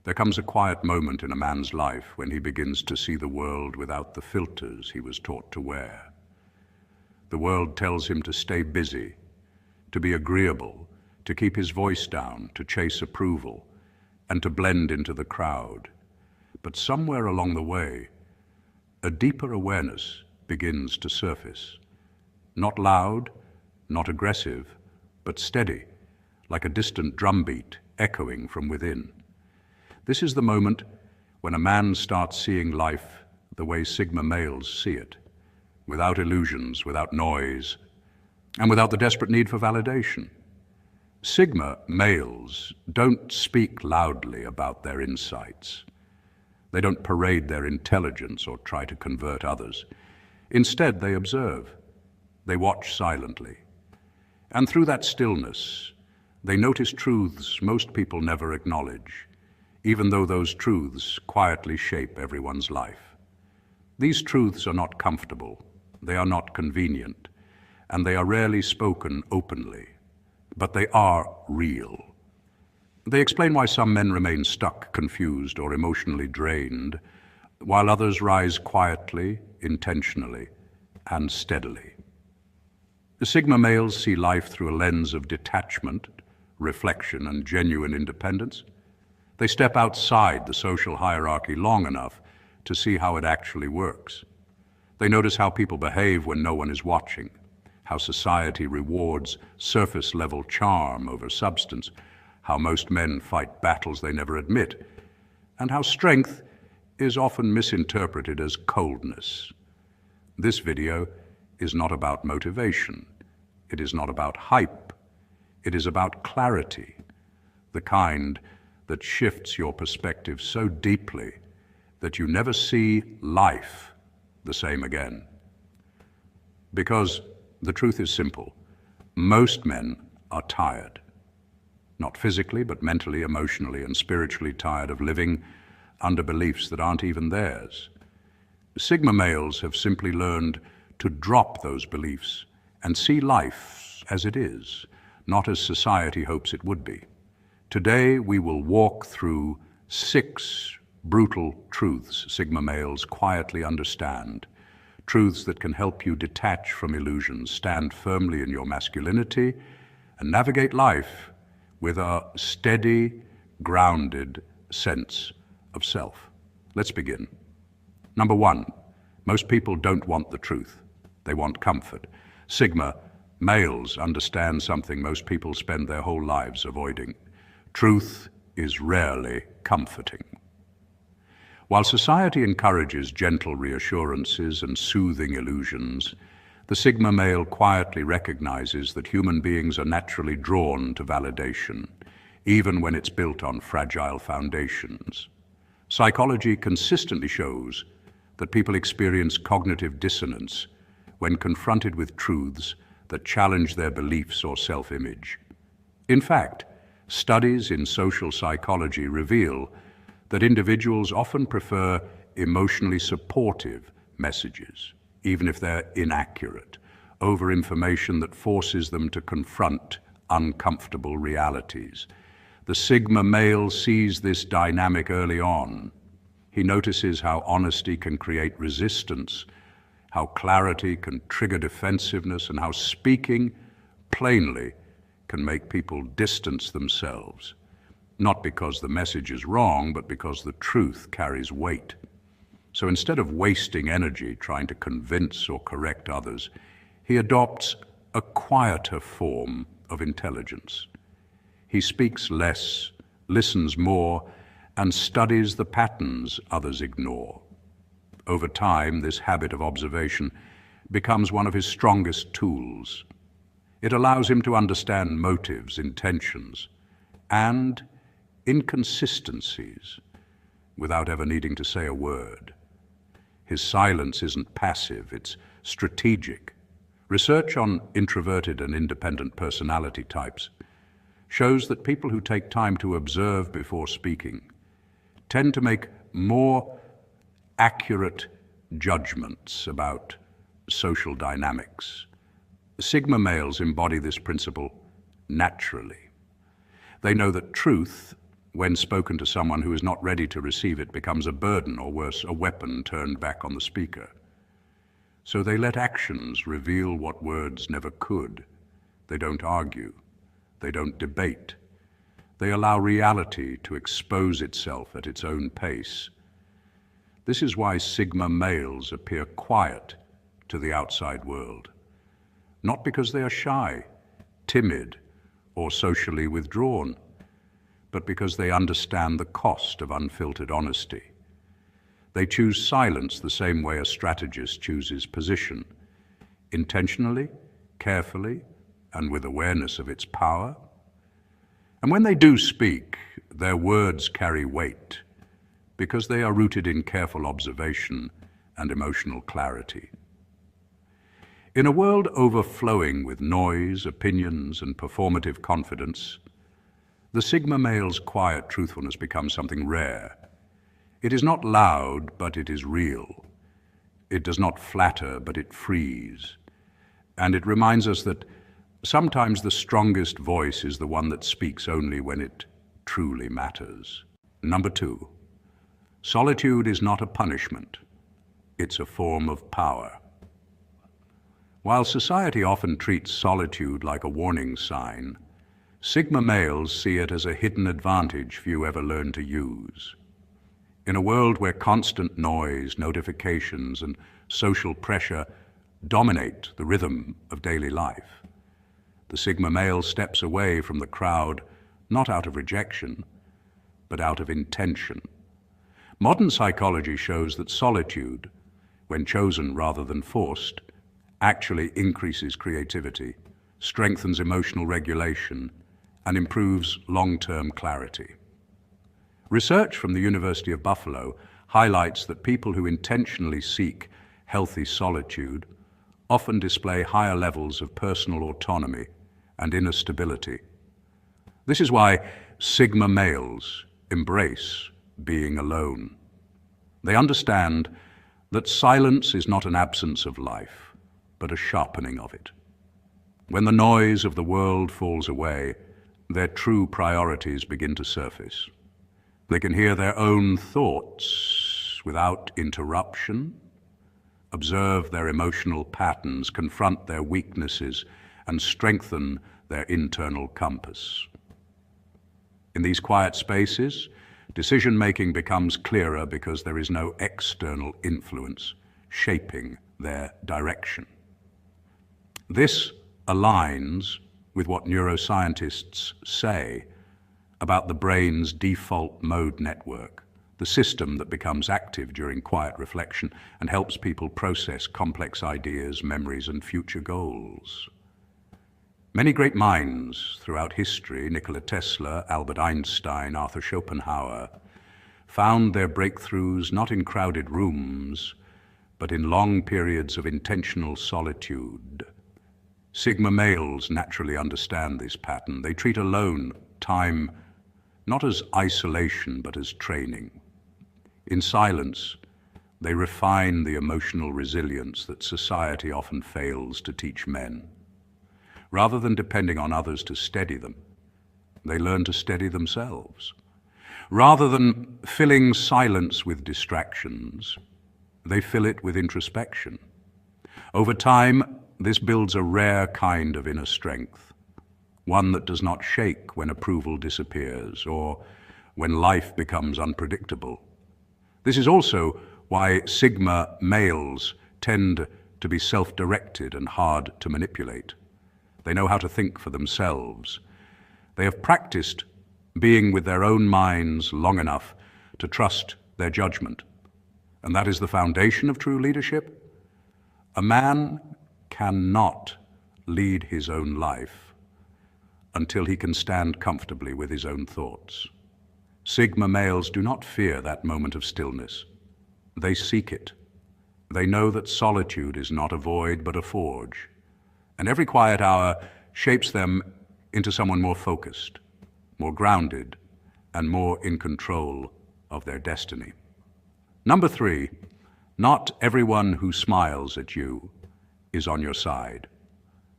There comes a quiet moment in a man's life when he begins to see the world without the filters he was taught to wear. The world tells him to stay busy, to be agreeable, to keep his voice down, to chase approval, and to blend into the crowd. But somewhere along the way, a deeper awareness begins to surface. Not loud, not aggressive, but steady, like a distant drumbeat echoing from within. This is the moment when a man starts seeing life the way Sigma males see it, without illusions, without noise, and without the desperate need for validation. Sigma males don't speak loudly about their insights. They don't parade their intelligence or try to convert others. Instead, they observe. They watch silently. And through that stillness, they notice truths most people never acknowledge, even though those truths quietly shape everyone's life. These truths are not comfortable, they are not convenient, and they are rarely spoken openly, but they are real. They explain why some men remain stuck, confused, or emotionally drained, while others rise quietly, intentionally, and steadily. The Sigma males see life through a lens of detachment, reflection, and genuine independence. They step outside the social hierarchy long enough to see how it actually works. They notice how people behave when no one is watching, how society rewards surface-level charm over substance, how most men fight battles they never admit, and how strength is often misinterpreted as coldness. This video is not about motivation. It is not about hype. It is about clarity, the kind that shifts your perspective so deeply that you never see life the same again. Because the truth is simple. Most men are tired. Not physically, but mentally, emotionally, and spiritually tired of living under beliefs that aren't even theirs. Sigma males have simply learned to drop those beliefs and see life as it is, not as society hopes it would be. Today, we will walk through 6 brutal truths Sigma males quietly understand, truths that can help you detach from illusions, stand firmly in your masculinity, and navigate life with a steady, grounded sense of self. Let's begin. Number 1, most people don't want the truth. They want comfort. Sigma males understand something most people spend their whole lives avoiding. Truth is rarely comforting. While society encourages gentle reassurances and soothing illusions, the Sigma male quietly recognizes that human beings are naturally drawn to validation, even when it's built on fragile foundations. Psychology consistently shows that people experience cognitive dissonance when confronted with truths that challenge their beliefs or self-image. In fact, studies in social psychology reveal that individuals often prefer emotionally supportive messages, even if they're inaccurate, over information that forces them to confront uncomfortable realities. The Sigma male sees this dynamic early on. He notices how honesty can create resistance, how clarity can trigger defensiveness, and how speaking plainly can make people distance themselves, not because the message is wrong, but because the truth carries weight. So instead of wasting energy trying to convince or correct others, he adopts a quieter form of intelligence. He speaks less, listens more, and studies the patterns others ignore. Over time, this habit of observation becomes one of his strongest tools. It allows him to understand motives, intentions, and inconsistencies without ever needing to say a word. His silence isn't passive, it's strategic. Research on introverted and independent personality types shows that people who take time to observe before speaking tend to make more accurate judgments about social dynamics. Sigma males embody this principle naturally. They know that truth, when spoken to someone who is not ready to receive it, becomes a burden, or worse, a weapon turned back on the speaker. So they let actions reveal what words never could. They don't argue. They don't debate. They allow reality to expose itself at its own pace. This is why Sigma males appear quiet to the outside world. Not because they are shy, timid, or socially withdrawn, but because they understand the cost of unfiltered honesty. They choose silence the same way a strategist chooses position, intentionally, carefully, and with awareness of its power. And when they do speak, their words carry weight, because they are rooted in careful observation and emotional clarity. In a world overflowing with noise, opinions, and performative confidence, the Sigma male's quiet truthfulness becomes something rare. It is not loud, but it is real. It does not flatter, but it frees. And it reminds us that sometimes the strongest voice is the one that speaks only when it truly matters. Number 2, solitude is not a punishment. It's a form of power. While society often treats solitude like a warning sign, Sigma males see it as a hidden advantage few ever learn to use. In a world where constant noise, notifications, and social pressure dominate the rhythm of daily life, the Sigma male steps away from the crowd not out of rejection, but out of intention. Modern psychology shows that solitude, when chosen rather than forced, actually increases creativity, strengthens emotional regulation, and improves long-term clarity. Research from the University of Buffalo highlights that people who intentionally seek healthy solitude often display higher levels of personal autonomy and inner stability. This is why Sigma males embrace being alone. They understand that silence is not an absence of life, but a sharpening of it. When the noise of the world falls away, their true priorities begin to surface. They can hear their own thoughts without interruption, observe their emotional patterns, confront their weaknesses, and strengthen their internal compass. In these quiet spaces, decision-making becomes clearer because there is no external influence shaping their direction. This aligns with what neuroscientists say about the brain's default mode network, the system that becomes active during quiet reflection and helps people process complex ideas, memories, and future goals. Many great minds throughout history, Nikola Tesla, Albert Einstein, Arthur Schopenhauer, found their breakthroughs not in crowded rooms, but in long periods of intentional solitude. Sigma males naturally understand this pattern. They treat alone time not as isolation, but as training. In silence, they refine the emotional resilience that society often fails to teach men. Rather than depending on others to steady them, they learn to steady themselves. Rather than filling silence with distractions, they fill it with introspection. Over time, this builds a rare kind of inner strength, one that does not shake when approval disappears or when life becomes unpredictable. This is also why Sigma males tend to be self-directed and hard to manipulate. They know how to think for themselves. They have practiced being with their own minds long enough to trust their judgment. And that is the foundation of true leadership. A man cannot lead his own life until he can stand comfortably with his own thoughts. Sigma males do not fear that moment of stillness. They seek it. They know that solitude is not a void but a forge, and every quiet hour shapes them into someone more focused, more grounded, and more in control of their destiny. Number 3, not everyone who smiles at you is on your side.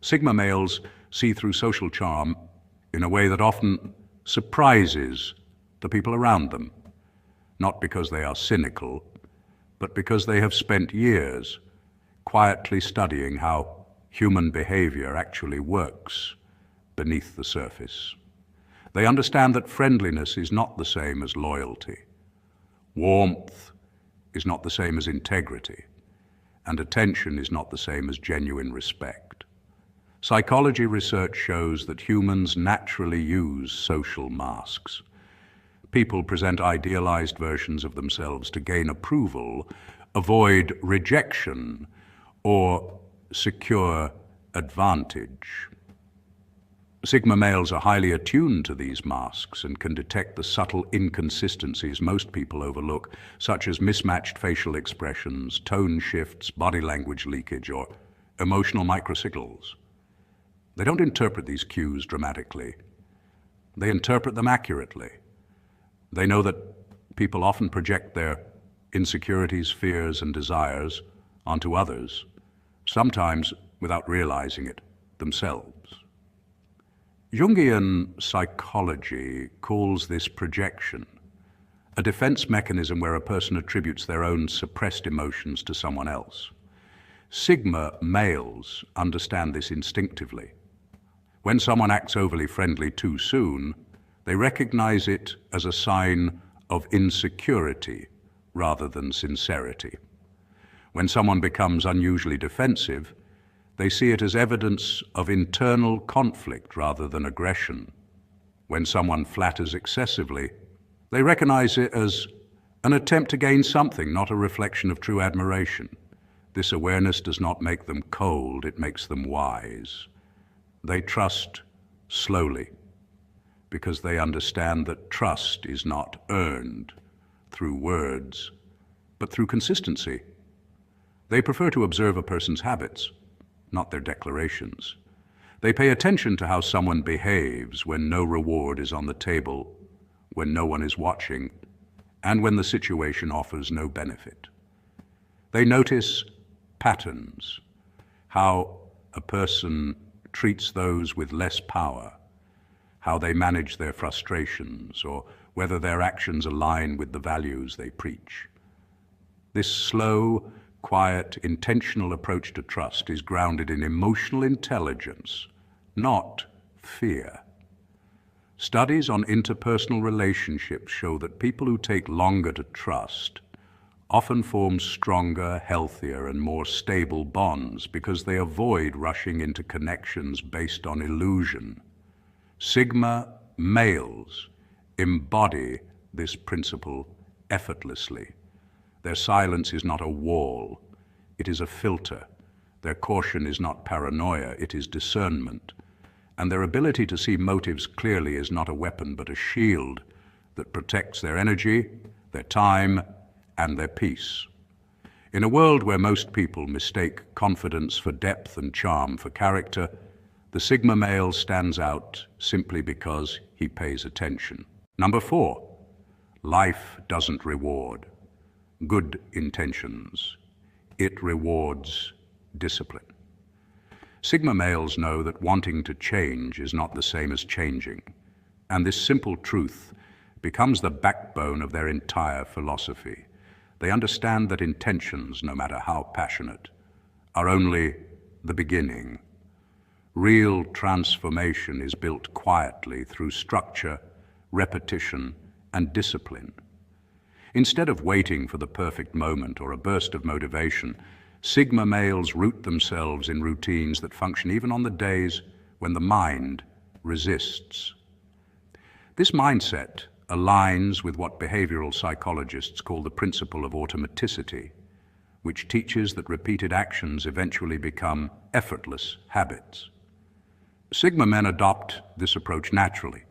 Sigma males see through social charm in a way that often surprises the people around them, not because they are cynical, but because they have spent years quietly studying how human behavior actually works beneath the surface. They understand that friendliness is not the same as loyalty. Warmth is not the same as integrity, and attention is not the same as genuine respect. Psychology research shows that humans naturally use social masks. People present idealized versions of themselves to gain approval, avoid rejection, or secure advantage. Sigma males are highly attuned to these masks and can detect the subtle inconsistencies most people overlook, such as mismatched facial expressions, tone shifts, body language leakage, or emotional microsignals. They don't interpret these cues dramatically. They interpret them accurately. They know that people often project their insecurities, fears, and desires onto others, sometimes without realizing it themselves. Jungian psychology calls this projection, a defense mechanism where a person attributes their own suppressed emotions to someone else. Sigma males understand this instinctively. When someone acts overly friendly too soon, they recognize it as a sign of insecurity rather than sincerity. When someone becomes unusually defensive, they see it as evidence of internal conflict rather than aggression. When someone flatters excessively, they recognize it as an attempt to gain something, not a reflection of true admiration. This awareness does not make them cold, it makes them wise. They trust slowly, because they understand that trust is not earned through words, but through consistency. They prefer to observe a person's habits, not their declarations. They pay attention to how someone behaves when no reward is on the table, when no one is watching, and when the situation offers no benefit. They notice patterns, how a person treats those with less power, how they manage their frustrations, or whether their actions align with the values they preach. This slow, quiet, intentional approach to trust is grounded in emotional intelligence, not fear. Studies on interpersonal relationships show that people who take longer to trust often form stronger, healthier, and more stable bonds because they avoid rushing into connections based on illusion. Sigma males embody this principle effortlessly. Their silence is not a wall, it is a filter. Their caution is not paranoia, it is discernment. And their ability to see motives clearly is not a weapon, but a shield that protects their energy, their time, and their peace. In a world where most people mistake confidence for depth and charm for character, the Sigma male stands out simply because he pays attention. Number 4, life doesn't reward good intentions. It rewards discipline. Sigma males know that wanting to change is not the same as changing, and this simple truth becomes the backbone of their entire philosophy. They understand that intentions, no matter how passionate, are only the beginning. Real transformation is built quietly through structure, repetition, and discipline. Instead of waiting for the perfect moment or a burst of motivation, Sigma males root themselves in routines that function even on the days when the mind resists. This mindset aligns with what behavioral psychologists call the principle of automaticity, which teaches that repeated actions eventually become effortless habits. Sigma men adopt this approach naturally.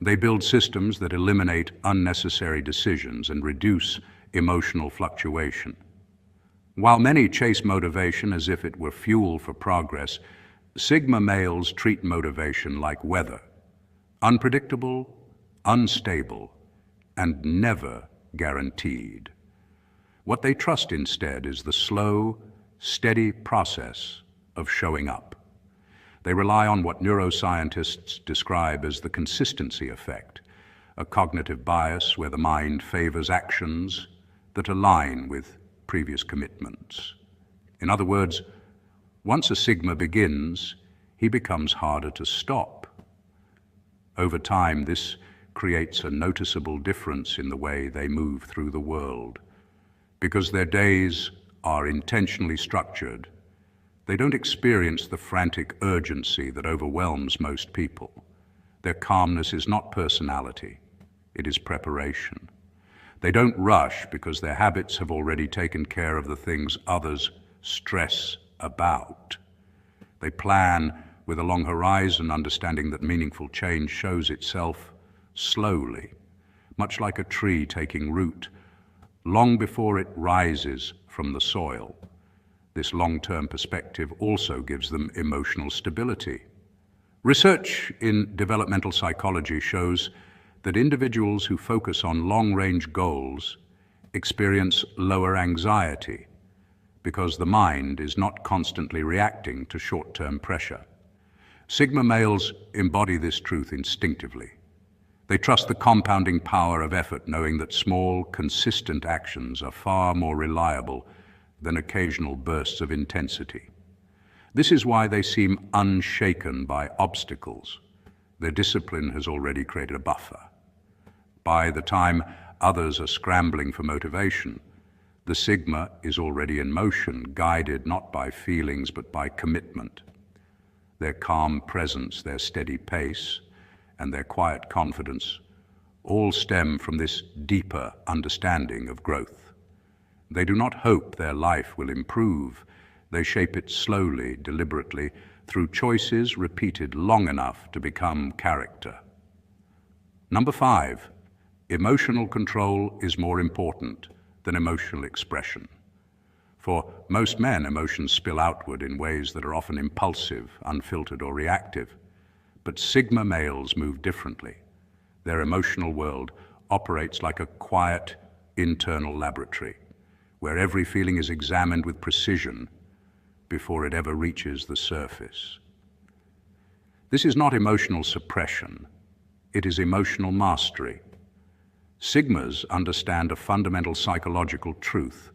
They build systems that eliminate unnecessary decisions and reduce emotional fluctuation. While many chase motivation as if it were fuel for progress, Sigma males treat motivation like weather, unpredictable, unstable, and never guaranteed. What they trust instead is the slow, steady process of showing up. They rely on what neuroscientists describe as the consistency effect, a cognitive bias where the mind favors actions that align with previous commitments. In other words, once a sigma begins, he becomes harder to stop. Over time, this creates a noticeable difference in the way they move through the world. Because their days are intentionally structured, they don't experience the frantic urgency that overwhelms most people. Their calmness is not personality, it is preparation. They don't rush because their habits have already taken care of the things others stress about. They plan with a long horizon, understanding that meaningful change shows itself slowly, much like a tree taking root, long before it rises from the soil. This long-term perspective also gives them emotional stability. Research in developmental psychology shows that individuals who focus on long-range goals experience lower anxiety because the mind is not constantly reacting to short-term pressure. Sigma males embody this truth instinctively. They trust the compounding power of effort, knowing that small, consistent actions are far more reliable than occasional bursts of intensity. This is why they seem unshaken by obstacles. Their discipline has already created a buffer. By the time others are scrambling for motivation, the Sigma is already in motion, guided not by feelings but by commitment. Their calm presence, their steady pace, and their quiet confidence all stem from this deeper understanding of growth. They do not hope their life will improve. They shape it slowly, deliberately, through choices repeated long enough to become character. Number 5, emotional control is more important than emotional expression. For most men, emotions spill outward in ways that are often impulsive, unfiltered, or reactive. But Sigma males move differently. Their emotional world operates like a quiet, internal laboratory, where every feeling is examined with precision before it ever reaches the surface. This is not emotional suppression, it is emotional mastery. Sigmas understand a fundamental psychological truth,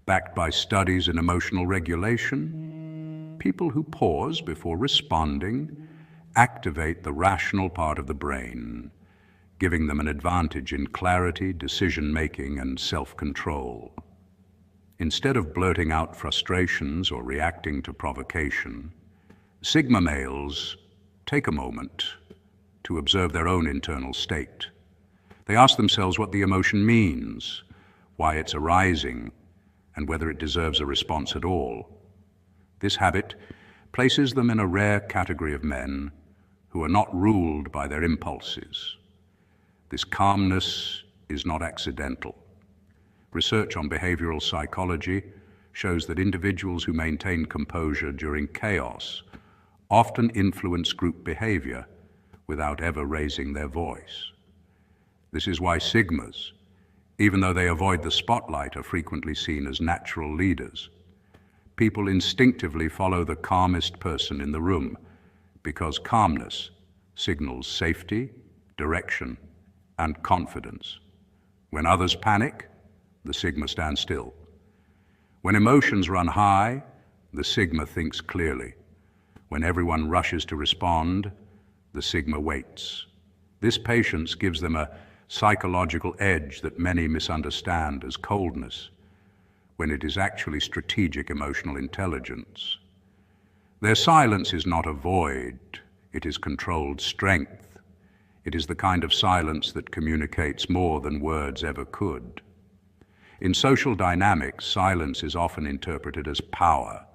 backed by studies in emotional regulation. People who pause before responding activate the rational part of the brain, giving them an advantage in clarity, decision-making, and self-control. Instead of blurting out frustrations or reacting to provocation, Sigma males take a moment to observe their own internal state. They ask themselves what the emotion means, why it's arising, and whether it deserves a response at all. This habit places them in a rare category of men who are not ruled by their impulses. This calmness is not accidental. Research on behavioral psychology shows that individuals who maintain composure during chaos often influence group behavior without ever raising their voice. This is why Sigmas, even though they avoid the spotlight, are frequently seen as natural leaders. People instinctively follow the calmest person in the room because calmness signals safety, direction, and confidence. When others panic, the Sigma stands still. When emotions run high, the Sigma thinks clearly. When everyone rushes to respond, the Sigma waits. This patience gives them a psychological edge that many misunderstand as coldness, when it is actually strategic emotional intelligence. Their silence is not a void, it is controlled strength. It is the kind of silence that communicates more than words ever could. In social dynamics, silence is often interpreted as power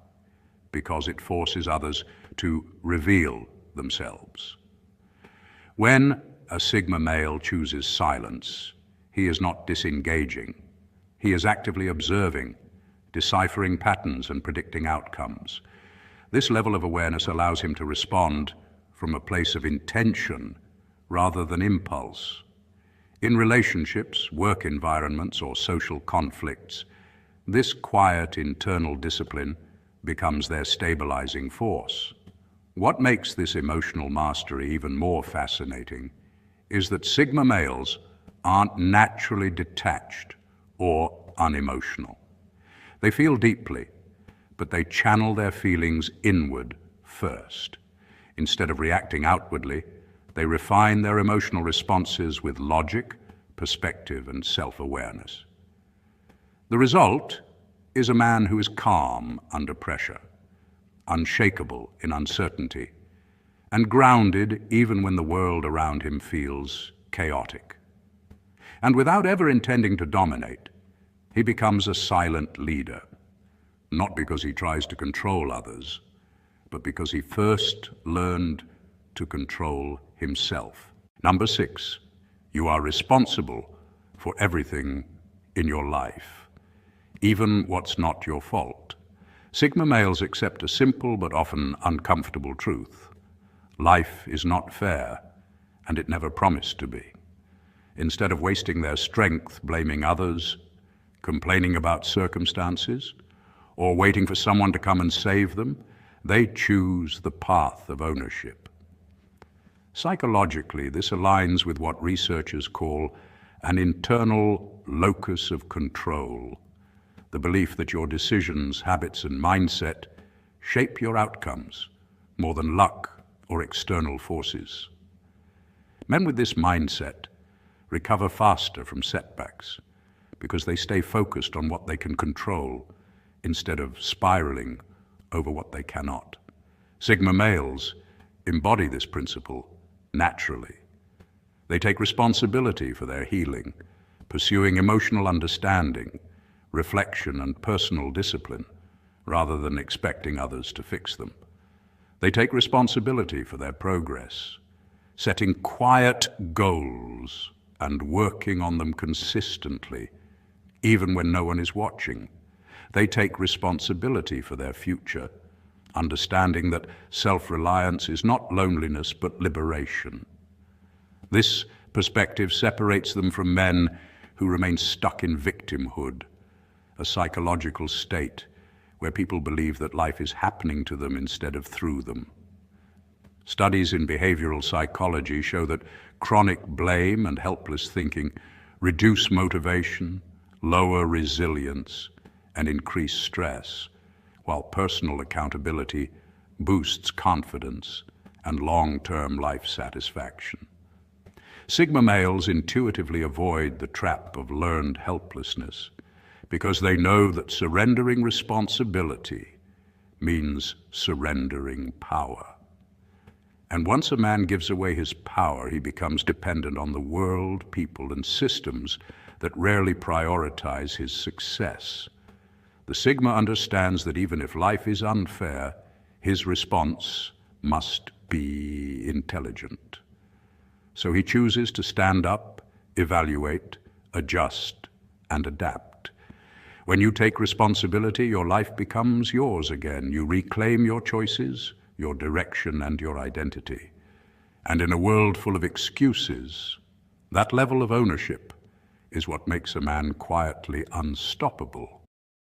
because it forces others to reveal themselves. When a Sigma male chooses silence, he is not disengaging. He is actively observing, deciphering patterns and predicting outcomes. This level of awareness allows him to respond from a place of intention rather than impulse. In relationships, work environments, or social conflicts, this quiet internal discipline becomes their stabilizing force. What makes this emotional mastery even more fascinating is that Sigma males aren't naturally detached or unemotional. They feel deeply, but they channel their feelings inward first. Instead of reacting outwardly, they refine their emotional responses with logic, perspective, and self-awareness. The result is a man who is calm under pressure, unshakable in uncertainty, and grounded even when the world around him feels chaotic. And without ever intending to dominate, he becomes a silent leader, not because he tries to control others, but because he first learned to control himself. Number 6, you are responsible for everything in your life, even what's not your fault. Sigma males accept a simple but often uncomfortable truth. Life is not fair, and it never promised to be. Instead of wasting their strength blaming others, complaining about circumstances, or waiting for someone to come and save them, they choose the path of ownership. Psychologically, this aligns with what researchers call an internal locus of control, the belief that your decisions, habits, and mindset shape your outcomes more than luck or external forces. Men with this mindset recover faster from setbacks because they stay focused on what they can control instead of spiraling over what they cannot. Sigma males embody this principle naturally. They take responsibility for their healing, pursuing emotional understanding, reflection, and personal discipline, rather than expecting others to fix them. They take responsibility for their progress, setting quiet goals and working on them consistently, even when no one is watching. They take responsibility for their future, understanding that self-reliance is not loneliness but liberation. This perspective separates them from men who remain stuck in victimhood, a psychological state where people believe that life is happening to them instead of through them. Studies in behavioral psychology show that chronic blame and helpless thinking reduce motivation, lower resilience, and increase stress, while personal accountability boosts confidence and long-term life satisfaction. Sigma males intuitively avoid the trap of learned helplessness because they know that surrendering responsibility means surrendering power. And once a man gives away his power, he becomes dependent on the world, people, and systems that rarely prioritize his success. The Sigma understands that even if life is unfair, his response must be intelligent. So he chooses to stand up, evaluate, adjust, and adapt. When you take responsibility, your life becomes yours again. You reclaim your choices, your direction, and your identity. And in a world full of excuses, that level of ownership is what makes a man quietly unstoppable.